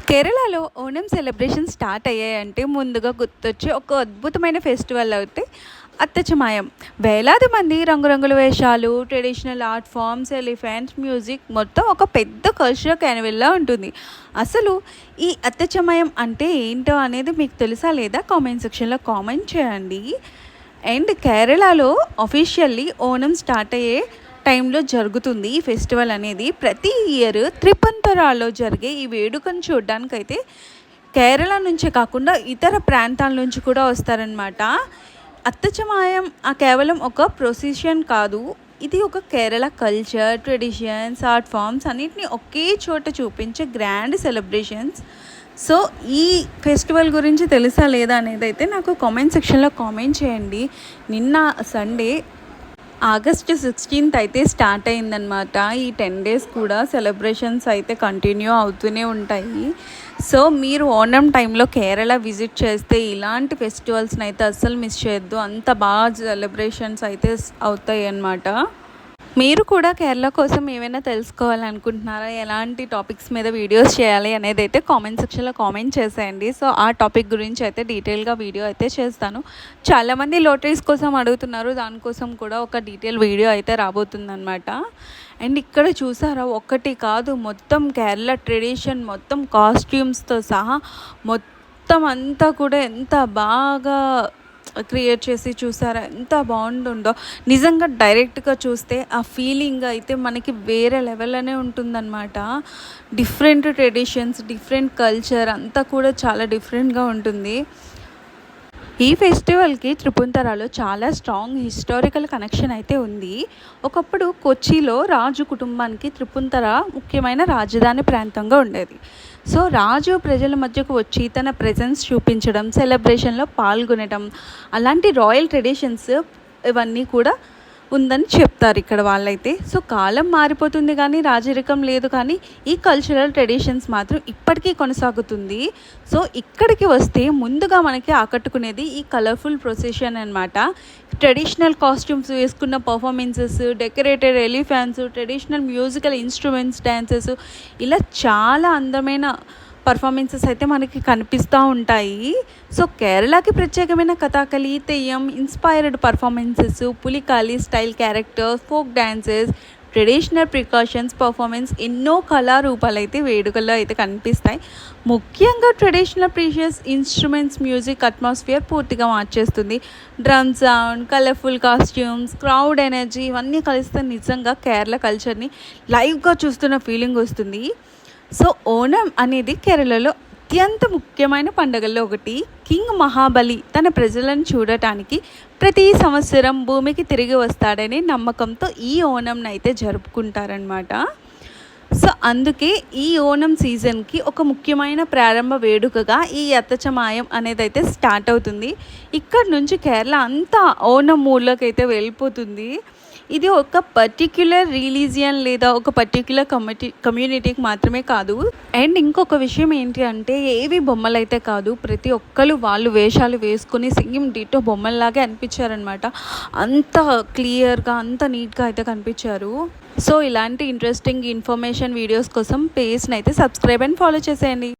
కేరళలో Onam celebration start అయ్యాయంటే ముందుగా గుర్తొచ్చే ఒక అద్భుతమైన ఫెస్టివల్ అయితే అత్తచమాయం. వేలాది మంది రంగురంగుల వేషాలు, traditional art forms, elephants, music మొత్తం ఒక పెద్ద కల్చరల్ క్యానివల్లా ఉంటుంది. అసలు ఈ అత్తచమాయం అంటే ఏంటో అనేది మీకు తెలుసా లేదా? కామెంట్ సెక్షన్లో కామెంట్ చేయండి. అండ్ కేరళలో అఫీషియల్లీ ఓణం స్టార్ట్ అయ్యే టైంలో జరుగుతుంది ఈ ఫెస్టివల్ అనేది. ప్రతి ఇయర్ త్రిపుంతరాలో జరిగే ఈ వేడుకను చూడడానికైతే కేరళ నుంచే కాకుండా ఇతర ప్రాంతాల నుంచి కూడా వస్తారనమాట. అత్తచమాయం కేవలం ఒక ప్రొసెషన్ కాదు, ఇది ఒక Kerala culture, traditions, art forms అన్నిటిని ఒకే చోట చూపించే గ్రాండ్ సెలబ్రేషన్స్. సో ఈ ఫెస్టివల్ గురించి తెలుసా లేదా అనేది అయితే నాకు కామెంట్ సెక్షన్లో కామెంట్ చేయండి. నిన్న సండే ఆగస్టు 16th అయితే స్టార్ట్ అయిందనమాట. ఈ 10 days కూడా సెలబ్రేషన్స్ అయితే కంటిన్యూ అవుతూనే ఉంటాయి. సో మీరు ఓణం టైంలో కేరళ విజిట్ చేస్తే ఇలాంటి ఫెస్టివల్స్ని అయితే అస్సలు మిస్ చేయొద్దు. అంత బాగా సెలబ్రేషన్స్ అయితే అవుతాయి అన్నమాట. మీరు కూడా కేరళ కోసం ఏమైనా తెలుసుకోవాలనుకుంటున్నారా, ఎలాంటి టాపిక్స్ మీద వీడియోస్ చేయాలి అనేది అయితే కామెంట్ సెక్షన్లో కామెంట్ చేసేయండి. సో ఆ టాపిక్ గురించి అయితే డీటెయిల్గా వీడియో అయితే చేస్తాను. చాలామంది లోటరీస్ కోసం అడుగుతున్నారు, దానికోసం కూడా ఒక డీటెయిల్ వీడియో అయితే రాబోతుందన్నమాట. అండ్ ఇక్కడ చూసారా, ఒక్కటి కాదు, మొత్తం కేరళ ట్రెడిషన్ మొత్తం కాస్ట్యూమ్స్తో సహా మొత్తం అంతా కూడా ఎంత బాగా క్రియేట్ చేసి చూసారా, ఎంత బాగుంటుందో. నిజంగా డైరెక్ట్గా చూస్తే ఆ ఫీలింగ్ అయితే మనకి వేరే లెవెల్లోనే ఉంటుందన్నమాట. డిఫరెంట్ ట్రెడిషన్స్, డిఫరెంట్ కల్చర్ అంతా కూడా చాలా డిఫరెంట్గా ఉంటుంది. ఈ ఫెస్టివల్కి త్రిపుంతరాలో చాలా స్ట్రాంగ్ హిస్టారికల్ కనెక్షన్ అయితే ఉంది. ఒకప్పుడు కొచ్చిలో రాజు కుటుంబానికి త్రిపుంతర ముఖ్యమైన రాజధాని ప్రాంతంగా ఉండేది. సో రాజు ప్రజల మధ్యకు వచ్చి తన ప్రెజెన్స్ చూపించడం, సెలబ్రేషన్లో పాల్గొనడం, అలాంటి రాయల్ ట్రెడిషన్స్ ఇవన్నీ కూడా ఉందని చెప్తారు ఇక్కడ వాళ్ళైతే. సో కాలం మారిపోతుంది కానీ రాజరికం లేదు, కానీ ఈ కల్చరల్ ట్రెడిషన్స్ మాత్రం ఇప్పటికీ కొనసాగుతుంది. సో ఇక్కడికి వస్తే ముందుగా మనకి ఆకట్టుకునేది ఈ కలర్ఫుల్ ప్రొసెషన్ అనమాట. ట్రెడిషనల్ కాస్ట్యూమ్స్ వేసుకున్న performances, decorated elephants, traditional musical instruments, dances, ఇలా చాలా అందమైన పర్ఫార్మెన్సెస్ అయితే మనకి కనిపిస్తూ ఉంటాయి. సో కేరళకి ప్రత్యేకమైన Kathakali, Theyyam inspired performances, Pulikali style characters, folk dances, traditional precautions performance, ఎన్నో కళారూపాలు అయితే వేడుకల్లో అయితే కనిపిస్తాయి. ముఖ్యంగా traditional precious instruments music atmosphere పూర్తిగా మార్చేస్తుంది. Drum sound, colourful costumes, crowd energy ఇవన్నీ కలిస్తే నిజంగా కేరళ కల్చర్ని లైవ్గా చూస్తున్న ఫీలింగ్ వస్తుంది. సో ఓణం అనేది కేరళలో అత్యంత ముఖ్యమైన పండుగల్లో ఒకటి. కింగ్ మహాబలి తన ప్రజలను చూడటానికి ప్రతి సంవత్సరం భూమికి తిరిగి వస్తాడనే నమ్మకంతో ఈ ఓణంని అయితే జరుపుకుంటారనమాట. సో అందుకే ఈ ఓణం సీజన్కి ఒక ముఖ్యమైన ప్రారంభ వేడుకగా ఈ అత్తచమాయం అనేది అయితే స్టార్ట్ అవుతుంది. ఇక్కడ నుంచి కేరళ అంతా ఓణం మూడ్లోకి అయితే వెళ్ళిపోతుంది. ఇది ఒక పర్టిక్యులర్ రిలీజియన్ లేదా ఒక పర్టిక్యులర్ కమ్యూనిటీకి మాత్రమే కాదు. అండ్ ఇంకొక విషయం ఏంటి అంటే, ఏవి బొమ్మలు అయితే కాదు, ప్రతి ఒక్కరు వాళ్ళు వేషాలు వేసుకొని సేమ్ డిటో బొమ్మల్లాగే అనిపించారనమాట. అంత క్లియర్గా, అంత నీట్గా అయితే కనిపించారు. సో ఇలాంటి ఇంట్రెస్టింగ్ ఇన్ఫర్మేషన్ వీడియోస్ కోసం పేజ్ని అయితే సబ్స్క్రైబ్ అండ్ ఫాలో చేసేయండి.